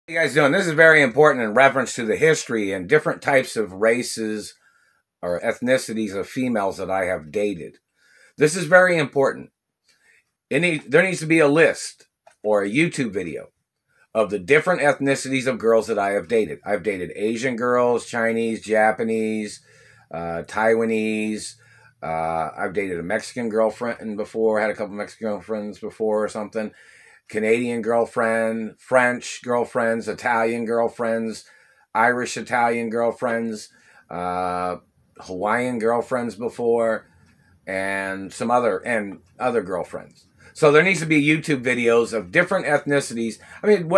How you guys doing? This is very important in reference to the history and different types of races or ethnicities of females that I have dated. This is very important. There needs to be a list or a YouTube video of the different ethnicities of girls that I have dated. I've dated Asian girls, Chinese, Japanese, Taiwanese. I've dated a Mexican girlfriend before, had a couple Mexican girlfriends before or something. Canadian girlfriend, French girlfriends, Italian girlfriends, Irish Italian girlfriends, Hawaiian girlfriends before, and some other girlfriends. So there needs to be YouTube videos of different ethnicities. I mean,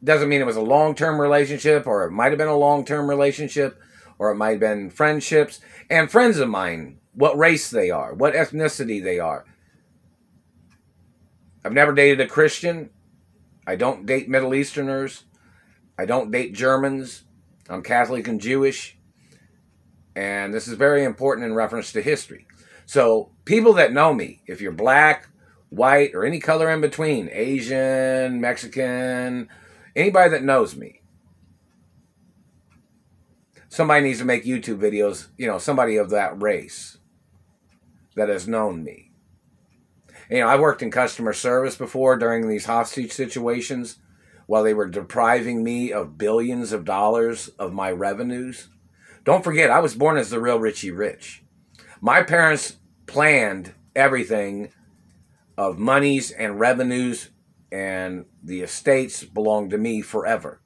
doesn't mean it was a long-term relationship, or it might have been a long-term relationship, or it might have been friendships, and friends of mine, what race they are, what ethnicity they are. I've never dated a Christian. I don't date Middle Easterners. I don't date Germans. I'm Catholic and Jewish. And this is very important in reference to history. So people that know me, if you're black, white, or any color in between, Asian, Mexican, anybody that knows me, somebody needs to make YouTube videos, somebody of that race that has known me. I've worked in customer service before during these hostage situations while they were depriving me of billions of dollars of my revenues. Don't forget, I was born as the real Richie Rich. My parents planned everything of monies and revenues, and the estates belonged to me forever.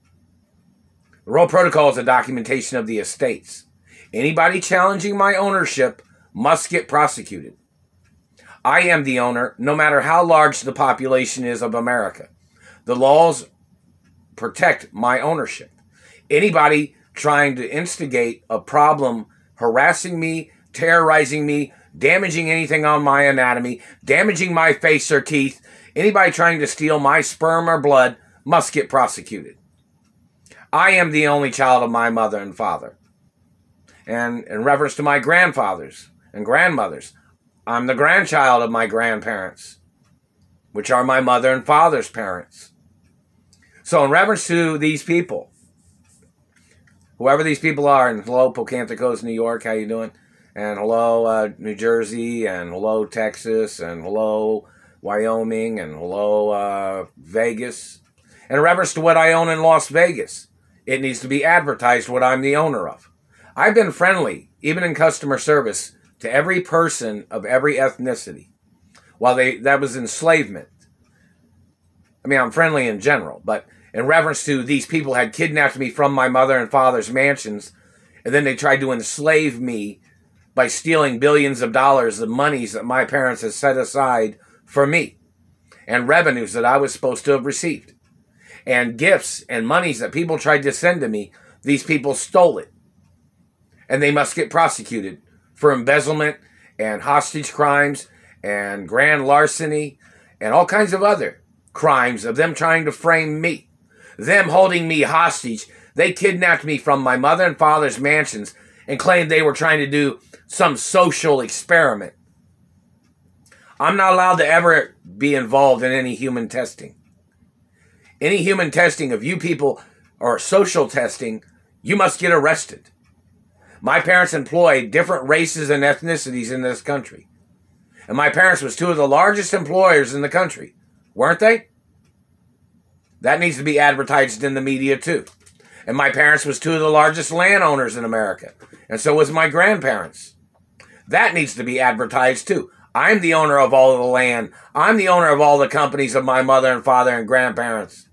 The Royal Protocol is a documentation of the estates. Anybody challenging my ownership must get prosecuted. I am the owner, no matter how large the population is of America. The laws protect my ownership. Anybody trying to instigate a problem, harassing me, terrorizing me, damaging anything on my anatomy, damaging my face or teeth, anybody trying to steal my sperm or blood must get prosecuted. I am the only child of my mother and father. And in reference to my grandfathers and grandmothers, I'm the grandchild of my grandparents, which are my mother and father's parents. So in reference to these people, whoever these people are, and hello, Pocanticos, New York, how you doing? And hello, New Jersey, and hello, Texas, and hello, Wyoming, and hello, Vegas. And in reference to what I own in Las Vegas, it needs to be advertised what I'm the owner of. I've been friendly, even in customer service, to every person of every ethnicity. While that was enslavement. I mean, I'm friendly in general, but in reference to these people had kidnapped me from my mother and father's mansions, and then they tried to enslave me by stealing billions of dollars of monies that my parents had set aside for me, and revenues that I was supposed to have received, and gifts and monies that people tried to send to me. These people stole it, and they must get prosecuted for embezzlement and hostage crimes and grand larceny and all kinds of other crimes of them trying to frame me, them holding me hostage. They kidnapped me from my mother and father's mansions and claimed they were trying to do some social experiment. I'm not allowed to ever be involved in any human testing. Any human testing of you people or social testing, you must get arrested. My parents employed different races and ethnicities in this country. And my parents was two of the largest employers in the country. Weren't they? That needs to be advertised in the media too. And my parents was two of the largest landowners in America. And so was my grandparents. That needs to be advertised too. I'm the owner of all of the land. I'm the owner of all the companies of my mother and father and grandparents.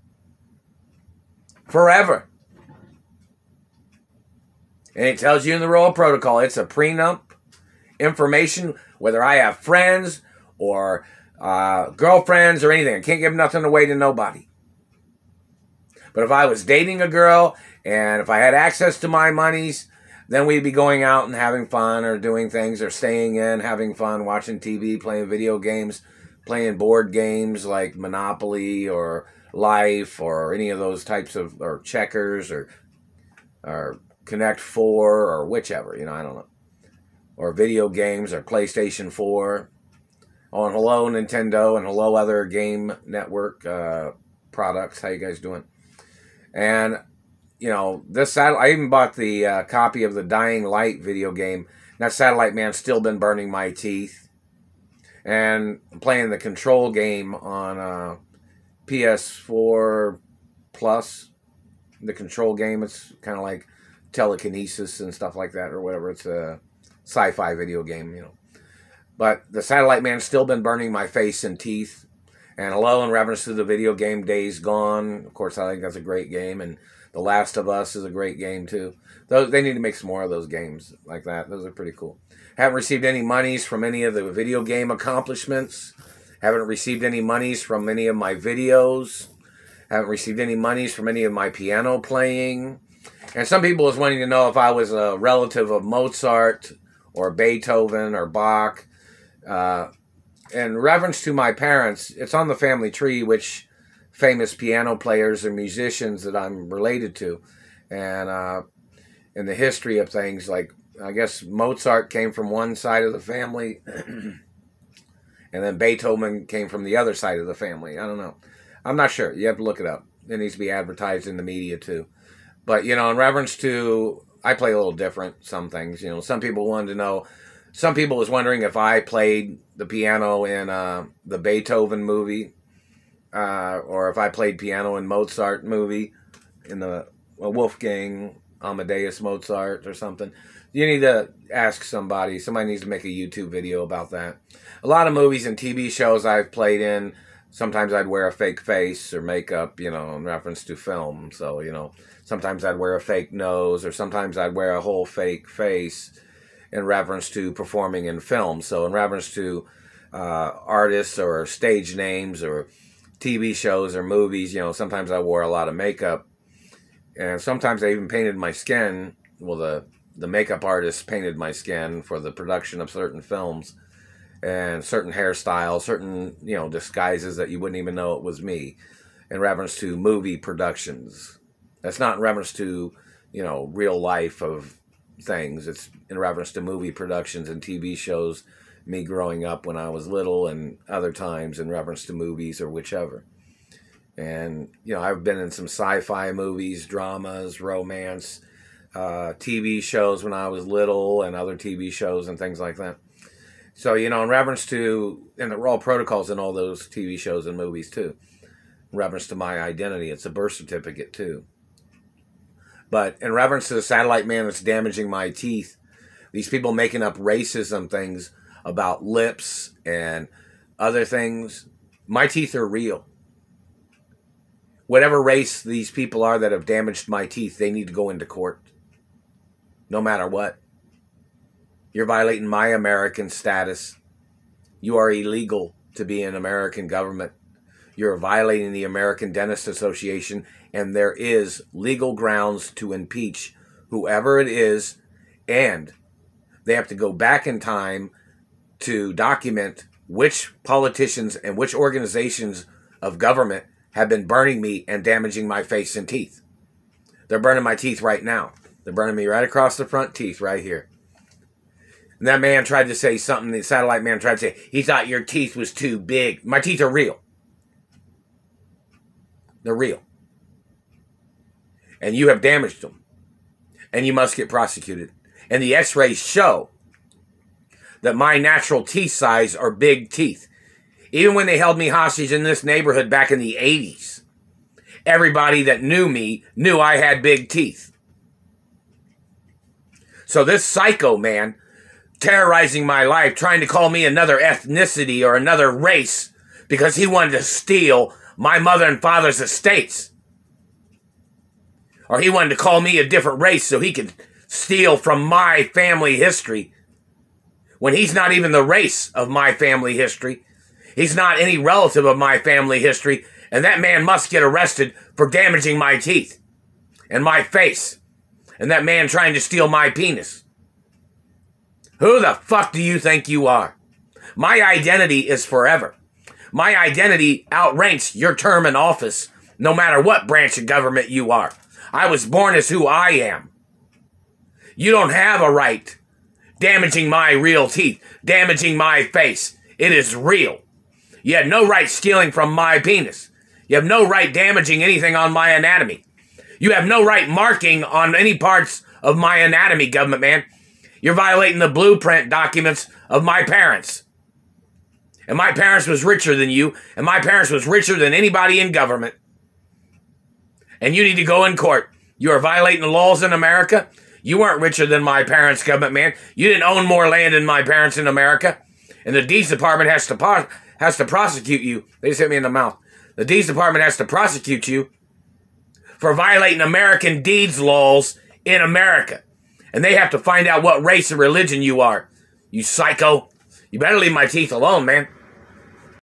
Forever. And it tells you in the Royal Protocol, it's a prenup information, whether I have friends or girlfriends or anything. I can't give nothing away to nobody. But if I was dating a girl and if I had access to my monies, then we'd be going out and having fun or doing things or staying in, having fun, watching TV, playing video games, playing board games like Monopoly or Life or any of those types of, or checkers or Connect 4 or whichever, I don't know. Or video games or PlayStation 4. Oh, and hello Nintendo and hello other game network products. How you guys doing? And, you know, this satellite, I even bought the copy of the Dying Light video game. That Satellite Man's still been burning my teeth. And I'm playing the Control game on PS4 Plus. The Control game, it's kind of like telekinesis and stuff like that or whatever. It's a sci-fi video game, you know. But the Satellite Man's still been burning my face and teeth. And hello, in reference to the video game Days Gone. Of course, I think that's a great game. And The Last of Us is a great game, too. They need to make some more of those games like that. Those are pretty cool. Haven't received any monies from any of the video game accomplishments. Haven't received any monies from any of my videos. Haven't received any monies from any of my piano playing. And some people was wanting to know if I was a relative of Mozart or Beethoven or Bach. In reference to my parents, it's on the family tree which famous piano players or musicians that I'm related to. And in the history of things, like, I guess Mozart came from one side of the family, and then Beethoven came from the other side of the family. I don't know. I'm not sure. You have to look it up. It needs to be advertised in the media, too. But, you know, in reference to, I play a little different, some things. You know, some people wanted to know, some people was wondering if I played the piano in the Beethoven movie, or if I played piano in Mozart movie, in the Wolfgang Amadeus Mozart or something. You need to ask somebody. Somebody needs to make a YouTube video about that. A lot of movies and TV shows I've played in, sometimes I'd wear a fake face or makeup, you know, in reference to film. So, you know, sometimes I'd wear a fake nose, or sometimes I'd wear a whole fake face in reference to performing in film. So in reference to artists or stage names or TV shows or movies, you know, sometimes I wore a lot of makeup. And sometimes I even painted my skin. Well, the makeup artist painted my skin for the production of certain films, and certain hairstyles, certain, you know, disguises that you wouldn't even know it was me, in reference to movie productions. That's not in reference to, you know, real life of things. It's in reference to movie productions and TV shows, me growing up when I was little, and other times in reference to movies or whichever. And, you know, I've been in some sci-fi movies, dramas, romance, TV shows when I was little, and other TV shows and things like that. So, you know, in reference to, and there were all protocols in all those TV shows and movies too. In reference to my identity, it's a birth certificate too. But in reference to the Satellite Man that's damaging my teeth, these people making up racism things about lips and other things, my teeth are real. Whatever race these people are that have damaged my teeth, they need to go into court. No matter what. You're violating my American status. You are illegal to be in American government. You're violating the American Dentist Association, and there is legal grounds to impeach whoever it is, and they have to go back in time to document which politicians and which organizations of government have been burning me and damaging my face and teeth. They're burning my teeth right now. They're burning me right across the front teeth right here. And that man tried to say something, the Satellite Man tried to say, he thought your teeth was too big. My teeth are real. They're real. And you have damaged them. And you must get prosecuted. And the x-rays show that my natural teeth size are big teeth. Even when they held me hostage in this neighborhood back in the 80s, everybody that knew me knew I had big teeth. So this psycho man terrorizing my life, trying to call me another ethnicity or another race because he wanted to steal my mother and father's estates. Or he wanted to call me a different race so he could steal from my family history when he's not even the race of my family history. He's not any relative of my family history, and that man must get arrested for damaging my teeth and my face, and that man trying to steal my penis. Who the fuck do you think you are? My identity is forever. My identity outranks your term in office, no matter what branch of government you are. I was born as who I am. You don't have a right damaging my real teeth, damaging my face. It is real. You have no right stealing from my penis. You have no right damaging anything on my anatomy. You have no right marking on any parts of my anatomy, government man. You're violating the blueprint documents of my parents. And my parents was richer than you, and my parents was richer than anybody in government. And you need to go in court. You are violating the laws in America. You weren't richer than my parents, government man. You didn't own more land than my parents in America. And the Deeds Department has to prosecute you. They just hit me in the mouth. The Deeds Department has to prosecute you for violating American deeds laws in America. And they have to find out what race and religion you are. You psycho. You better leave my teeth alone, man.